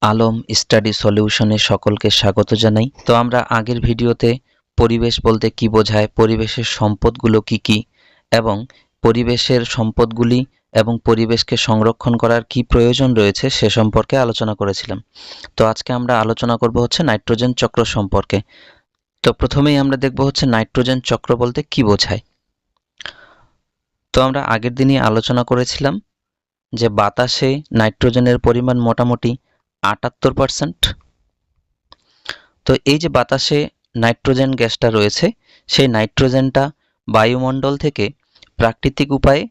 Alam study সলিউশনে সকলকে স্বাগত জানাই। তো আমরা আগের ভিডিওতে পরিবেশ বলতে কি বোঝায়, পরিবেশের সম্পদগুলো কি কি এবং পরিবেশের সম্পদগুলি এবং পরিবেশকে সংরক্ষণ করার কি প্রয়োজন রয়েছে সে সম্পর্কে আলোচনা করেছিলাম। তো আজকে আমরা আলোচনা করব হচ্ছে নাইট্রোজেন চক্র সম্পর্কে। তো প্রথমেই আমরা দেখব হচ্ছে নাইট্রোজেন চক্র বলতে কি বোঝায়। তো আমরা আগের দিনই আলোচনা করেছিলাম যে বাতাসে নাইট্রোজেনের পরিমাণ মোটামুটি 78%। তো এই যে বাতাসে নাইট্রোজেন গ্যাসটা রয়েছে, সেই নাইট্রোজেনটা বায়ুমণ্ডল থেকে প্রাকৃতিক উপায়ে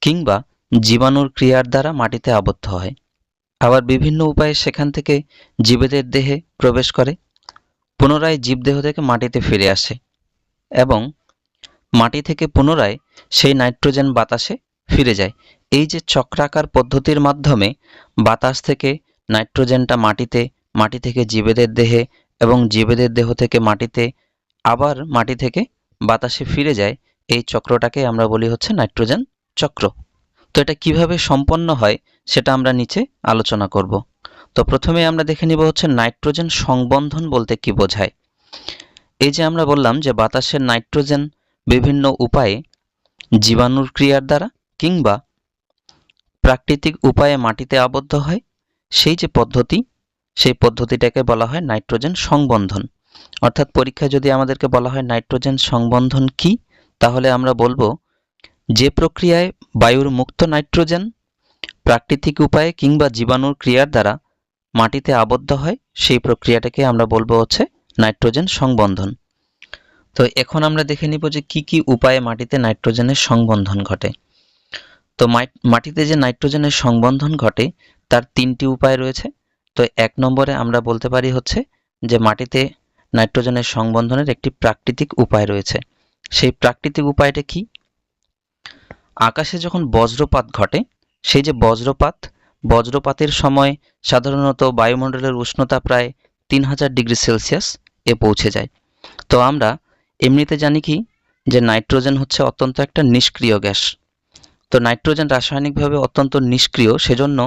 কিংবা জীবাণুর ক্রিয়ার দ্বারা মাটিতে আবদ্ধ হয়। আবার বিভিন্ন উপায়ে সেখান থেকে জীবেদের দেহে প্রবেশ করে, পুনরায় জীবদেহ থেকে মাটিতে ফিরে আসে এবং মাটি থেকে পুনরায় সেই নাইট্রোজেন বাতাসে ফিরে যায়। এই যে চক্রাকার পদ্ধতির মাধ্যমে বাতাস থেকে নাইট্রোজেনটা মাটিতে, মাটি থেকে জীবেদের দেহে এবং জীবেদের দেহ থেকে মাটিতে, আবার মাটি থেকে বাতাসে ফিরে যায়, এই চক্রটাকে আমরা বলি হচ্ছে নাইট্রোজেন চক্র। তো এটা কিভাবে সম্পন্ন হয় সেটা আমরা নিচে আলোচনা করব। তো প্রথমে আমরা দেখে নিব হচ্ছে নাইট্রোজেন সংবন্ধন বলতে কি বোঝায়। এই যে আমরা বললাম যে বাতাসের নাইট্রোজেন বিভিন্ন উপায়ে জীবাণুর ক্রিয়ার দ্বারা কিংবা প্রাকৃতিক উপায়ে মাটিতে আবদ্ধ হয়, সেই যে পদ্ধতি, সেই পদ্ধতিটাকে বলা হয় নাইট্রোজেন সংবন্ধন। অর্থাৎ পরীক্ষায় যদি আমাদেরকে বলা হয় নাইট্রোজেন সংবন্ধন কি, তাহলে আমরা বলবো যে প্রক্রিয়ায় বায়ুর মুক্ত নাইট্রোজেন প্রাকৃতিক উপায়ে কিংবা জীবাণুর ক্রিয়ার দ্বারা মাটিতে আবদ্ধ হয়, সেই প্রক্রিয়াটাকে আমরা বলবো হচ্ছে নাইট্রোজেন সংবন্ধন। তো এখন আমরা দেখে নিব যে কি কি উপায়ে মাটিতে নাইট্রোজেনের সংবন্ধন ঘটে। তো মাটিতে যে নাইট্রোজেনের সংবন্ধন ঘটে তার তিনটি উপায় রয়েছে। তো এক নম্বরে আমরা বলতে পারি হচ্ছে যে মাটিতে নাইট্রোজেনের সংবন্ধনের একটি প্রাকৃতিক উপায় রয়েছে। সেই প্রাকৃতিক উপায়টা কি? আকাশে যখন বজ্রপাত ঘটে, সেই যে বজ্রপাতের সময় সাধারণত বায়ুমণ্ডলের উষ্ণতা প্রায় 3000 ডিগ্রি সেলসিয়াস এ পৌঁছে যায়। তো আমরা এমনিতে জানি কি যে নাইট্রোজেন হচ্ছে অত্যন্ত একটা নিষ্ক্রিয় গ্যাস। তো নাইট্রোজেন রাসায়নিকভাবে অত্যন্ত নিষ্ক্রিয়, সেজন্য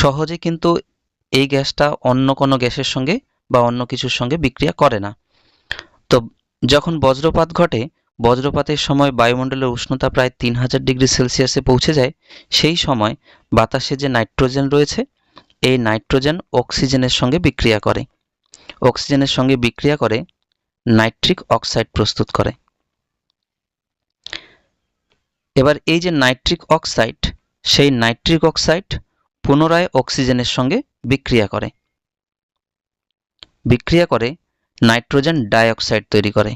সহজে কিন্তু এই গ্যাসটা অন্য কোনো গ্যাসের সঙ্গে বা অন্য কিছুর সঙ্গে বিক্রিয়া করে না। তো যখন বজ্রপাত ঘটে, বজ্রপাতের সময় বায়ুমণ্ডলের উষ্ণতা প্রায় 3000 ডিগ্রি সেলসিয়াসে পৌঁছে যায়। সেই সময় বাতাসে যে নাইট্রোজেন রয়েছে, এই নাইট্রোজেন অক্সিজেনের সঙ্গে বিক্রিয়া করে, অক্সিজেনের সঙ্গে বিক্রিয়া করে নাইট্রিক অক্সাইড প্রস্তুত করে। এবার এই যে নাইট্রিক অক্সাইড, সেই নাইট্রিক অক্সাইড পুনরায় অক্সিজেনের সঙ্গে বিক্রিয়া করে নাইট্রোজেন ডাইঅক্সাইড তৈরি করে।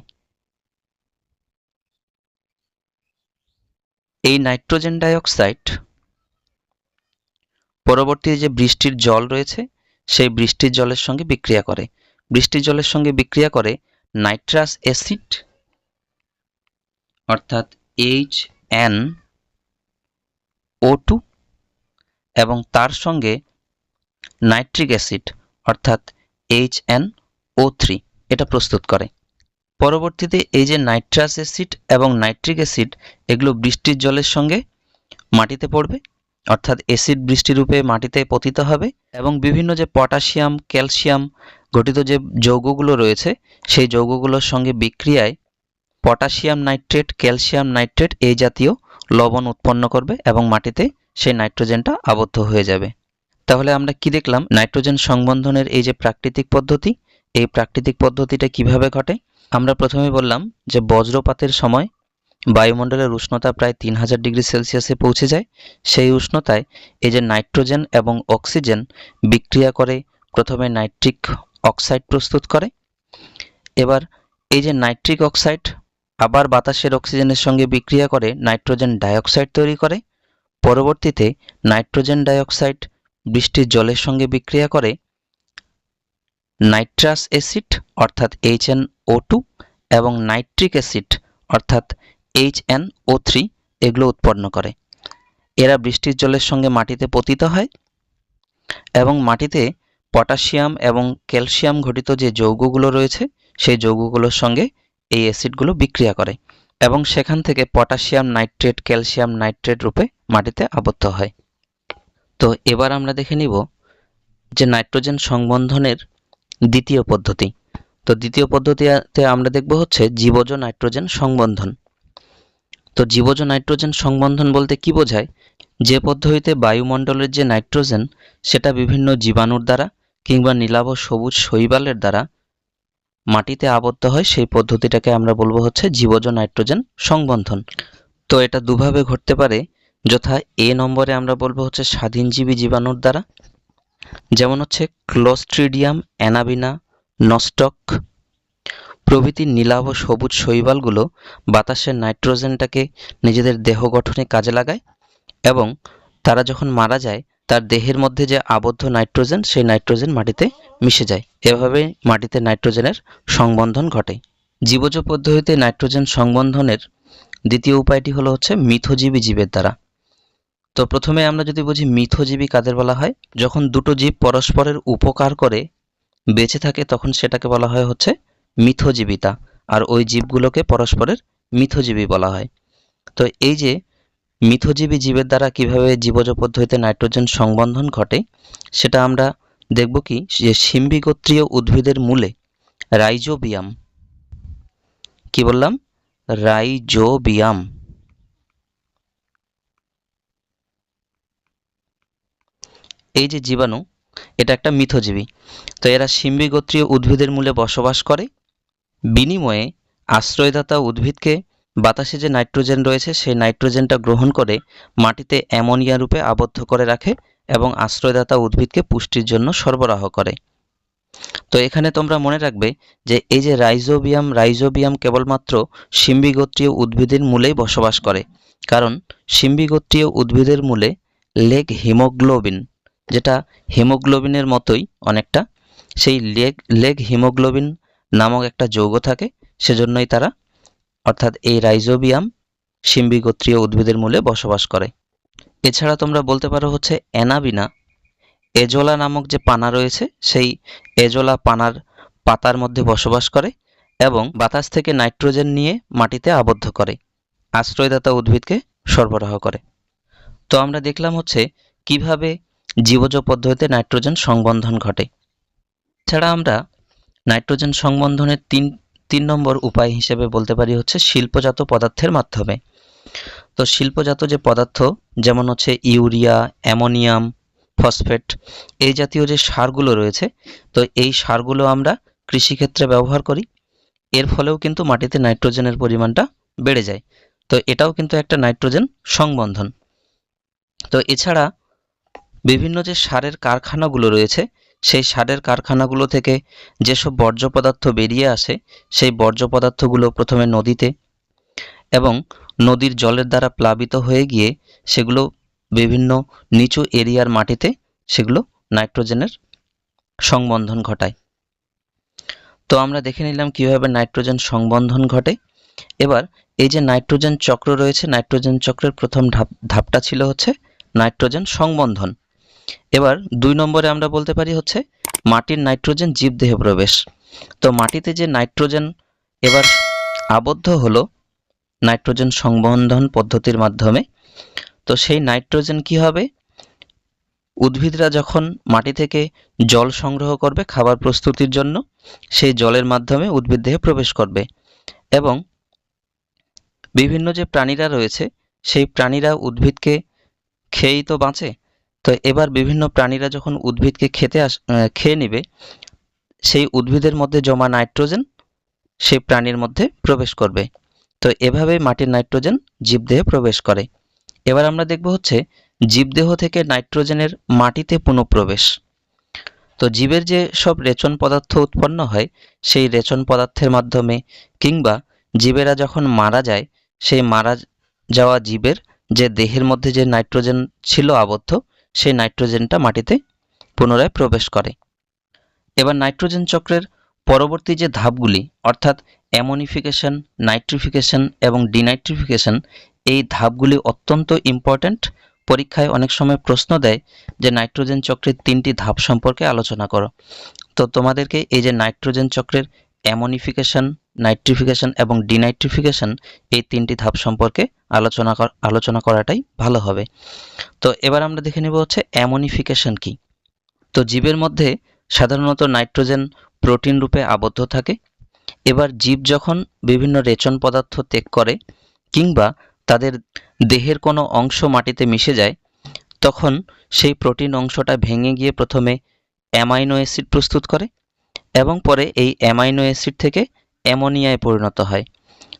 এই নাইট্রোজেন ডাইঅক্সাইড পরবর্তীতে যে বৃষ্টির জল রয়েছে, সেই বৃষ্টির জলের সঙ্গে বিক্রিয়া করে। বৃষ্টির জলের সঙ্গে বিক্রিয়া করে নাইট্রাস অ্যাসিড অর্থাৎ HNO2 এবং তার সঙ্গে নাইট্রিক অ্যাসিড অর্থাৎ HNO3 এটা প্রস্তুত করে। পরবর্তীতে এই যে নাইট্রাস অ্যাসিড এবং নাইট্রিক অ্যাসিড, এগুলো বৃষ্টির জলের সঙ্গে মাটিতে পড়বে, অর্থাৎ অ্যাসিড বৃষ্টিরূপে মাটিতে পতিত হবে এবং বিভিন্ন যে পটাশিয়াম, ক্যালসিয়াম গঠিত যে যৌগগুলো রয়েছে, সেই যৌগগুলোর সঙ্গে বিক্রিয়ায় পটাশিয়াম নাইট্রেট, ক্যালসিয়াম নাইট্রেট এই জাতীয় লবণ উৎপন্ন করবে এবং মাটিতে সেই নাইট্রোজেনটা আবদ্ধ হয়ে যাবে। তাহলে আমরা কি দেখলাম? নাইট্রোজেন সংবন্ধনের এই যে প্রাকৃতিক পদ্ধতি, এই প্রাকৃতিক পদ্ধতিটা কিভাবে ঘটে? আমরা প্রথমে বললাম যে বজ্রপাতের সময় বায়ুমণ্ডলের উষ্ণতা প্রায় 3000 ডিগ্রি সেলসিয়াসে পৌঁছে যায়। সেই উষ্ণতায় এই যে নাইট্রোজেন এবং অক্সিজেন বিক্রিয়া করে প্রথমে নাইট্রিক অক্সাইড প্রস্তুত করে। এবার এই যে নাইট্রিক অক্সাইড আবার বাতাসের অক্সিজেনের সঙ্গে বিক্রিয়া করে নাইট্রোজেন ডাইঅক্সাইড তৈরি করে। পরবর্তীতে নাইট্রোজেন ডাইঅক্সাইড বৃষ্টির জলের সঙ্গে বিক্রিয়া করে নাইট্রাস অ্যাসিড অর্থাৎ HNO2 এবং নাইট্রিক অ্যাসিড অর্থাৎ HNO3 এগুলো উৎপন্ন করে। এরা বৃষ্টির জলের সঙ্গে মাটিতে পতিত হয় এবং মাটিতে পটাশিয়াম এবং ক্যালসিয়াম ঘটিত যে যৌগগুলো রয়েছে, সেই যৌগগুলোর সঙ্গে এই অ্যাসিডগুলো বিক্রিয়া করে এবং সেখান থেকে পটাশিয়াম নাইট্রেট, ক্যালসিয়াম নাইট্রেট রূপে মাটিতে আবদ্ধ হয়। তো এবার আমরা দেখে নিব যে নাইট্রোজেন সংবন্ধনের দ্বিতীয় পদ্ধতি। তো দ্বিতীয় পদ্ধতিতে আমরা দেখব হচ্ছে জীবজ নাইট্রোজেন সংবন্ধন। তো জীবজ নাইট্রোজেন সংবন্ধন বলতে কি বোঝায়? যে পদ্ধতিতে বায়ুমণ্ডলের যে নাইট্রোজেন সেটা বিভিন্ন জীবাণুর দ্বারা কিংবা নীলাভ সবুজ শৈবালের দ্বারা মাটিতে আবদ্ধ হয়, সেই পদ্ধতিটাকে আমরা বলবো হচ্ছে জীবজ নাইট্রোজেন সংবন্ধন। তো এটা দুভাবে ঘটতে পারে, যথা এ নম্বরে আমরা বলবো হচ্ছে স্বাধীনজীবী জীবাণুর দ্বারা, যেমন হচ্ছে ক্লোস্ট্রিডিয়াম, অ্যানাবিনা, নস্টক প্রভৃতি নীলাভ সবুজ শৈবালগুলো বাতাসের নাইট্রোজেনটাকে নিজেদের দেহ গঠনে কাজে লাগায় এবং তারা যখন মারা যায় তার দেহের মধ্যে যে আবদ্ধ নাইট্রোজেন সেই নাইট্রোজেন মাটিতে মিশে যায়। এভাবে মাটিতে নাইট্রোজেনের সংবন্ধন ঘটে। জীবজ পদ্ধতিতে নাইট্রোজেন সংবন্ধনের দ্বিতীয় উপায়টি হলো হচ্ছে মিথজীবী জীবের দ্বারা। তো প্রথমে আমরা যদি বুঝি মিথজীবী কাদের বলা হয়, যখন দুটো জীব পরস্পরের উপকার করে বেঁচে থাকে তখন সেটাকে বলা হয় হচ্ছে মিথজীবিতা, আর ওই জীবগুলোকে পরস্পরের মিথজীবী বলা হয়। তো এই যে মিথজীবী জীবের দ্বারা কিভাবে জীবজ পদ্ধতিতে নাইট্রোজেন সংবন্ধন ঘটে সেটা আমরা দেখব কি, যে শিম্বিগোত্রীয় উদ্ভিদের মূলে রাইজোবিয়াম, কি বললাম, রাইজোবিয়াম, এই যে জীবাণু এটা একটা মিথজীবী। তো এরা শিম্বিগোত্রীয় উদ্ভিদের মূলে বসবাস করে, বিনিময়ে আশ্রয়দাতা উদ্ভিদকে বাতাসে যে নাইট্রোজেন রয়েছে সেই নাইট্রোজেনটা গ্রহণ করে মাটিতে অ্যামোনিয়া রূপে আবদ্ধ করে রাখে এবং আশ্রয়দাতা উদ্ভিদকে পুষ্টির জন্য সরবরাহ করে। তো এখানে তোমরা মনে রাখবে যে এই যে রাইজোবিয়াম কেবলমাত্র শিম্বিগোত্রীয় উদ্ভিদের মূলেই বসবাস করে, কারণ শিম্বিগোত্রীয় উদ্ভিদের মূলে লেগ হিমোগ্লোবিন, যেটা হিমোগ্লোবিনের মতোই অনেকটা, সেই লেগ হিমোগ্লোবিন নামক একটা যৌগ থাকে, সেজন্যই তারা অর্থাৎ এই রাইজোবিয়াম শিম্বিগোত্রীয় উদ্ভিদের মূলে বসবাস করে। এছাড়া তোমরা বলতে পারো হচ্ছে অ্যানাবিনা, এজোলা নামক যে পানা রয়েছে সেই এজোলা পানার পাতার মধ্যে বসবাস করে এবং বাতাস থেকে নাইট্রোজেন নিয়ে মাটিতে আবদ্ধ করে, আশ্রয়দাতা উদ্ভিদকে সরবরাহ করে। তো আমরা দেখলাম হচ্ছে কিভাবে জীবজ পদ্ধতিতে নাইট্রোজেন সংবন্ধন ঘটে। এছাড়া আমরা নাইট্রোজেন সংবন্ধনের তিন নম্বর উপায় হিসেবে বলতে পারি হচ্ছে শিল্পজাত পদার্থের মাধ্যমে। তো শিল্পজাত যে পদার্থ যেমন হচ্ছে ইউরিয়া, অ্যামোনিয়াম, ফসফেট, এই জাতীয় যে সারগুলো রয়েছে, তো এই সারগুলো আমরা কৃষিক্ষেত্রে ব্যবহার করি, এর ফলেও কিন্তু মাটিতে নাইট্রোজেনের পরিমাণটা বেড়ে যায়। তো এটাও কিন্তু একটা নাইট্রোজেন সংবন্ধন। তো এছাড়া বিভিন্ন যে সারের কারখানাগুলো রয়েছে সেই সারের কারখানাগুলো থেকে যেসব বর্জ্য পদার্থ বেরিয়ে আসে সেই বর্জ্য পদার্থগুলো প্রথমে নদীতে এবং নদীর জলের দ্বারা প্লাবিত হয়ে গিয়ে সেগুলো বিভিন্ন নিচু এরিয়ার মাটিতে সেগুলো নাইট্রোজেনের সংবন্ধন ঘটায়। তো আমরা দেখে নিলাম কিভাবে নাইট্রোজেন সংবন্ধন ঘটে। এবার এই যে নাইট্রোজেন চক্র রয়েছে, নাইট্রোজেন চক্রের প্রথম ধাপটা ছিল হচ্ছে নাইট্রোজেন সংবন্ধন। এবার 2 নম্বরে আমরা বলতে পারি হচ্ছে মাটির নাইট্রোজেন জীবদেহে প্রবেশ। তো মাটিতে যে নাইট্রোজেন এবার আবদ্ধ হলো নাইট্রোজেন সংবন্ধন পদ্ধতির মাধ্যমে, তো সেই নাইট্রোজেন কি হবে, উদ্ভিদরা যখন মাটি থেকে জল সংগ্রহ করবে খাবার প্রস্তুতির জন্য, সেই জলের মাধ্যমে উদ্ভিদ দেহে প্রবেশ করবে এবং বিভিন্ন যে প্রাণীরা রয়েছে সেই প্রাণীরা উদ্ভিদকে খেয়েই তো বাঁচে। তো এবার বিভিন্ন প্রাণীরা যখন উদ্ভিদকে খেয়ে নেবে, সেই উদ্ভিদের মধ্যে জমা নাইট্রোজেন সেই প্রাণীর মধ্যে প্রবেশ করবে। তো এভাবে মাটির নাইট্রোজেন জীবদেহে প্রবেশ করে। এবার আমরা দেখব হচ্ছে জীবদেহ থেকে নাইট্রোজেনের মাটিতে পুনঃপ্রবেশ। তো জীবের যে সব রেচন পদার্থ উৎপন্ন হয় সেই রেচন পদার্থের মাধ্যমে কিংবা জীবেরা যখন মারা যায় সেই মারা যাওয়া জীবের যে দেহের মধ্যে যে নাইট্রোজেন ছিল আবদ্ধ সেই নাইট্রোজেনটা মাটিতে পুনরায় প্রবেশ করে। এবার নাইট্রোজেন চক্রের পরবর্তী যে ধাপগুলি অর্থাৎ অ্যামোনিফিকেশন, নাইট্রিফিকেশন এবং ডিনাইট্রিফিকেশন, এই ধাপগুলি অত্যন্ত ইম্পর্ট্যান্ট। পরীক্ষায় অনেক সময় প্রশ্ন দেয় যে নাইট্রোজেন চক্রের 3টি ধাপ সম্পর্কে আলোচনা করো। তো তোমাদেরকে এই যে নাইট্রোজেন চক্রের অ্যামোনিফিকেশন, নাইট্রিফিকেশন এবং ডিনাইট্রিফিকেশন এই 3টি ধাপ সম্পর্কে আলোচনা করাটাই ভালো হবে। তো এবার আমরা দেখে নেব হচ্ছে অ্যামোনিফিকেশন কি। তো জীবের মধ্যে সাধারণত নাইট্রোজেন প্রোটিন রূপে আবদ্ধ থাকে। এবার জীব যখন বিভিন্ন রেচন পদার্থ ত্যাগ করে কিংবা তাদের দেহের কোনো অংশ মাটিতে মিশে যায়, তখন সেই প্রোটিন অংশটা ভেঙে গিয়ে প্রথমে অ্যামাইনো অ্যাসিড প্রস্তুত করে এবং পরে এই অ্যামাইনো অ্যাসিড থেকে অ্যামোনিয়ায় পরিণত হয়।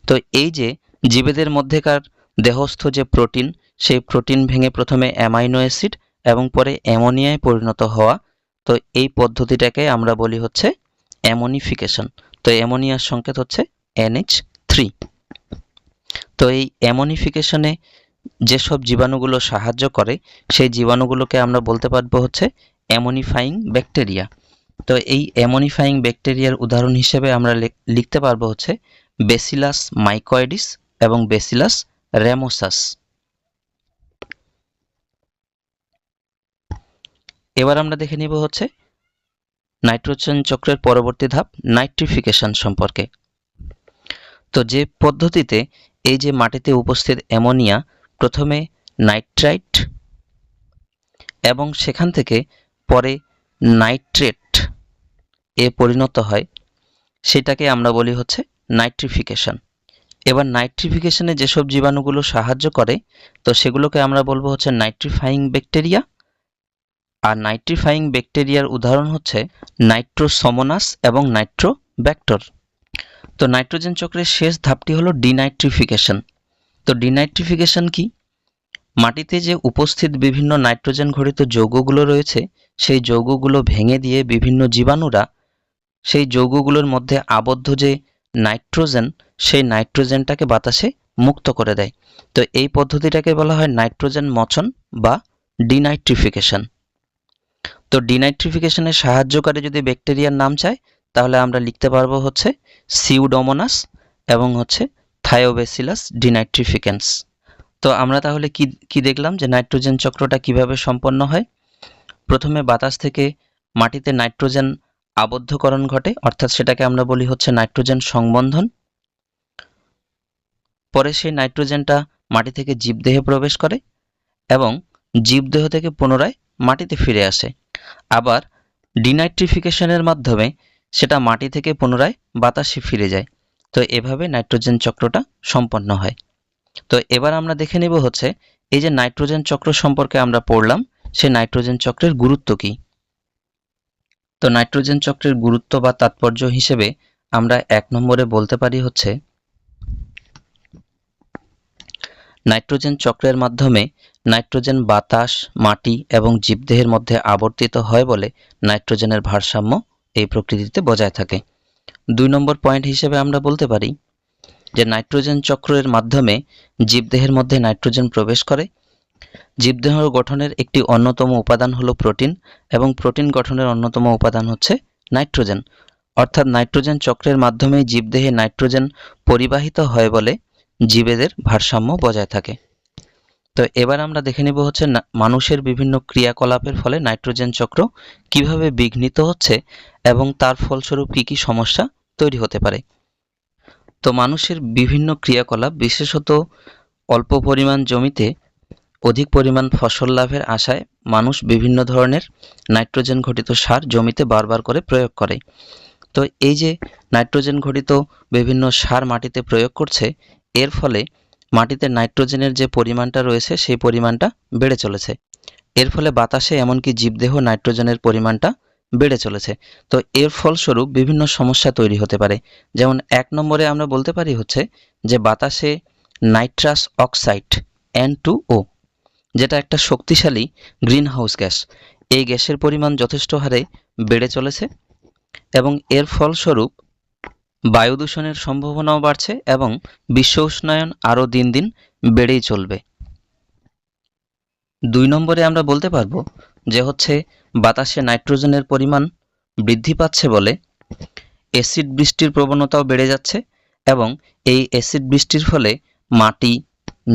তো এই যে জীবেদের মধ্যেকার দেহস্থ যে প্রোটিন, সেই প্রোটিন ভেঙে প্রথমে অ্যামাইনো অ্যাসিড এবং পরে অ্যামোনিয়ায় পরিণত হওয়া, তো এই পদ্ধতিটাকে আমরা বলি হচ্ছে অ্যামোনিফিকেশন। তো অ্যামোনিয়ার সংকেত হচ্ছে NH3। তো এই অ্যামোনিফিকেশনে যেসব জীবাণুগুলো সাহায্য করে সেই জীবাণুগুলোকে আমরা বলতে পারবো হচ্ছে অ্যামোনিফাইং ব্যাকটেরিয়া। তো এই অ্যামোনিফাইং ব্যাকটেরিয়ার উদাহরণ হিসেবে আমরা লিখতে পারবো হচ্ছে ব্যাসিলাস মাইকয়েডিস এবং ব্যাসিলাস র্যামোসাস। এবার আমরা দেখে নিব হচ্ছে নাইট্রোজেন চক্রের পরবর্তী ধাপ নাইট্রিফিকেশন সম্পর্কে। তো যে পদ্ধতিতে এই যে মাটিতে উপস্থিত অ্যামোনিয়া প্রথমে নাইট্রাইট এবং সেখান থেকে পরে নাইট্রেট এ পরিণত হয়, সেটাকে আমরা বলি হচ্ছে নাইট্রিফিকেশন। এবার নাইট্রিফিকেশনে যেসব জীবাণুগুলো সাহায্য করে, তো সেগুলোকে আমরা বলবো হচ্ছে নাইট্রিফাইং ব্যাকটেরিয়া। আর নাইট্রিফাইং ব্যাকটেরিয়ার উদাহরণ হচ্ছে নাইট্রোসোমোনাস এবং নাইট্রোব্যাক্টর। তো নাইট্রোজেন চক্রের শেষ ধাপটি হলো ডিনাইট্রিফিকেশন। তো ডিনাইট্রিফিকেশন কি? মাটিতে যে উপস্থিত বিভিন্ন নাইট্রোজেন ঘটিত যৌগগুলো রয়েছে, সেই যৌগগুলো ভেঙে দিয়ে বিভিন্ন জীবাণুরা সেই যৌগগুলোর মধ্যে আবদ্ধ যে নাইট্রোজেন, সেই নাইট্রোজেনটাকে বাতাসে মুক্ত করে দেয়। তো এই পদ্ধতিটাকে বলা হয় নাইট্রোজেন মোচন বা ডিনাইট্রিফিকেশন। তো ডিনাইট্রিফিকেশনের সাহায্যকারী যদি ব্যাকটেরিয়ার নাম চাই, তাহলে আমরা লিখতে পারবো হচ্ছে সিউডোমোনাস এবং হচ্ছে থায়োব্যাসিলাস ডিনাইট্রিফিকেন্স। তো আমরা তাহলে কি দেখলাম যে নাইট্রোজেন চক্রটা কিভাবে সম্পন্ন হয়। প্রথমে বাতাস থেকে মাটিতে নাইট্রোজেন আবদ্ধকরণ ঘটে, অর্থাৎ সেটাকে আমরা বলি হচ্ছে নাইট্রোজেন সংবন্ধন। পরে সেই নাইট্রোজেনটা মাটি থেকে জীবদেহে প্রবেশ করে এবং জীবদেহ থেকে পুনরায় মাটিতে ফিরে আসে। আবার ডিনাইট্রিফিকেশনের মাধ্যমে সেটা মাটি থেকে পুনরায় বাতাসে ফিরে যায়। তো এভাবে নাইট্রোজেন চক্রটা সম্পন্ন হয়। তো এবার আমরা দেখে নেব হচ্ছে এই যে নাইট্রোজেন চক্র সম্পর্কে আমরা পড়লাম, সেই নাইট্রোজেন চক্রের গুরুত্ব কি। তো নাইট্রোজেন চক্রের গুরুত্ব বা তাৎপর্য হিসেবে আমরা 1 নম্বরে বলতে পারি হচ্ছে নাইট্রোজেন চক্রের মাধ্যমে নাইট্রোজেন বাতাস, মাটি এবং জীবদেহের মধ্যে আবর্তিত হয় বলে নাইট্রোজেনের ভারসাম্য এই প্রকৃতিতে বজায় থাকে। 2 নম্বর পয়েন্ট হিসেবে আমরা বলতে পারি যে নাইট্রোজেন চক্রের মাধ্যমে জীবদেহের মধ্যে নাইট্রোজেন প্রবেশ করে। জীবদেহ গঠনের একটি অন্যতম উপাদান হলো প্রোটিন এবং প্রোটিন গঠনের অন্যতম উপাদান হচ্ছে নাইট্রোজেন। অর্থাৎ নাইট্রোজেন চক্রের মাধ্যমে জীবদেহে নাইট্রোজেন পরিবাহিত হয় বলে জীবেদের ভারসাম্য বজায় থাকে। তো এবার আমরা দেখে নিব হচ্ছে মানুষের বিভিন্ন ক্রিয়াকলাপের ফলে নাইট্রোজেন চক্র কিভাবে বিঘ্নিত হচ্ছে এবং তার ফলস্বরূপ কি কি সমস্যা তৈরি হতে পারে। তো মানুষের বিভিন্ন ক্রিয়াকলাপ, বিশেষত অল্প পরিমাণ জমিতে অধিক পরিমাণ ফসল লাভের আশায় মানুষ বিভিন্ন ধরনের নাইট্রোজেন ঘটিত সার জমিতে বারবার করে প্রয়োগ করে। তো এই যে নাইট্রোজেন ঘটিত বিভিন্ন সার মাটিতে প্রয়োগ করছে, এর ফলে মাটিতে নাইট্রোজেনের যে পরিমাণটা রয়েছে সেই পরিমাণটা বেড়ে চলেছে। এর ফলে বাতাসে এমনকি জীবদেহ নাইট্রোজেনের পরিমাণটা বেড়ে চলেছে। তো এর ফলস্বরূপ বিভিন্ন সমস্যা তৈরি হতে পারে। যেমন 1 নম্বরে আমরা বলতে পারি হচ্ছে যে বাতাসে নাইট্রাস অক্সাইড N2O, যেটা একটা শক্তিশালী গ্রিনহাউস গ্যাস, এই গ্যাসের পরিমাণ যথেষ্ট হারে বেড়ে চলেছে এবং এর ফলস্বরূপ বায়ু দূষণের সম্ভাবনাও বাড়ছে এবং বিশ্ব উষ্ণায়ন আরও দিন দিন বেড়েই চলবে। 2 নম্বরে আমরা বলতে পারবো যে হচ্ছে বাতাসে নাইট্রোজেনের পরিমাণ বৃদ্ধি পাচ্ছে বলে অ্যাসিড বৃষ্টির প্রবণতাও বেড়ে যাচ্ছে এবং এই অ্যাসিড বৃষ্টির ফলে মাটি,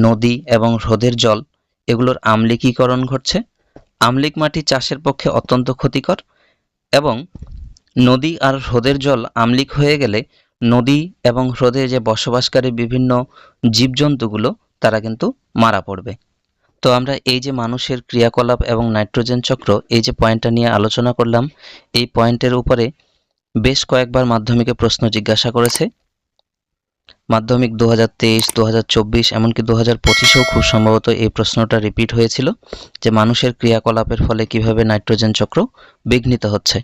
নদী এবং হ্রদের জল এগুলোর আম্লীকীকরণ ঘটছে। আম্লিক মাটি চাষের পক্ষে অত্যন্ত ক্ষতিকর এবং নদী আর হ্রদের জল আম্লিক হয়ে গেলে নদী এবং হ্রদে যে বসবাসকারী বিভিন্ন জীবজন্তুগুলো তারা কিন্তু মারা পড়বে। তো আমরা এই যে মানুষের ক্রিয়াকলাপ এবং নাইট্রোজেন চক্র, এই যে পয়েন্টটা নিয়ে আলোচনা করলাম, এই পয়েন্টের উপরে বেশ কয়েকবার মাধ্যমিকে প্রশ্ন জিজ্ঞাসা করেছে। মাধ্যমিক 2023, 2024 এমনকি 2025-এও খুব সম্ভবত এই প্রশ্নটা রিপিট হয়েছিল যে মানুষের ক্রিয়াকলাপের ফলে কিভাবে নাইট্রোজেন চক্র বিঘ্নিত হচ্ছে।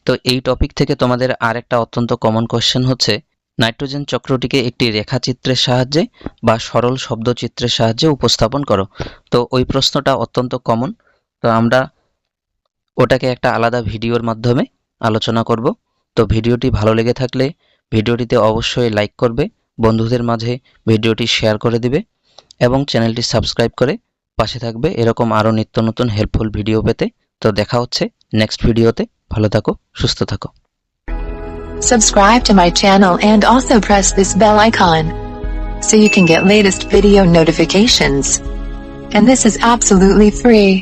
তো এই টপিক থেকে তোমাদের আরেকটা অত্যন্ত কমন কোশ্চেন হচ্ছে, নাইট্রোজেন চক্রটিকে একটি রেখাচিত্রের সাহায্যে বা সরল শব্দচিত্রের সাহায্যে উপস্থাপন করো। তো ওই প্রশ্নটা অত্যন্ত কমন, তো আমরা ওটাকে একটা আলাদা ভিডিওর মাধ্যমে আলোচনা করব। তো ভিডিওটি ভালো লেগে থাকলে ভিডিওটিতে অবশ্যই লাইক করবে, বন্ধুদের মাঝে ভিডিওটি শেয়ার করে দিবে এবং চ্যানেলটি সাবস্ক্রাইব করে পাশে থাকবে এরকম আরও নিত্য নতুন হেল্পফুল ভিডিও পেতে। তো দেখা হচ্ছে নেক্সট ভিডিওতে। ভালো থাকো, সুস্থ থাকো। Subscribe to my channel and also press this bell icon so you can get latest video notifications. And this is absolutely free.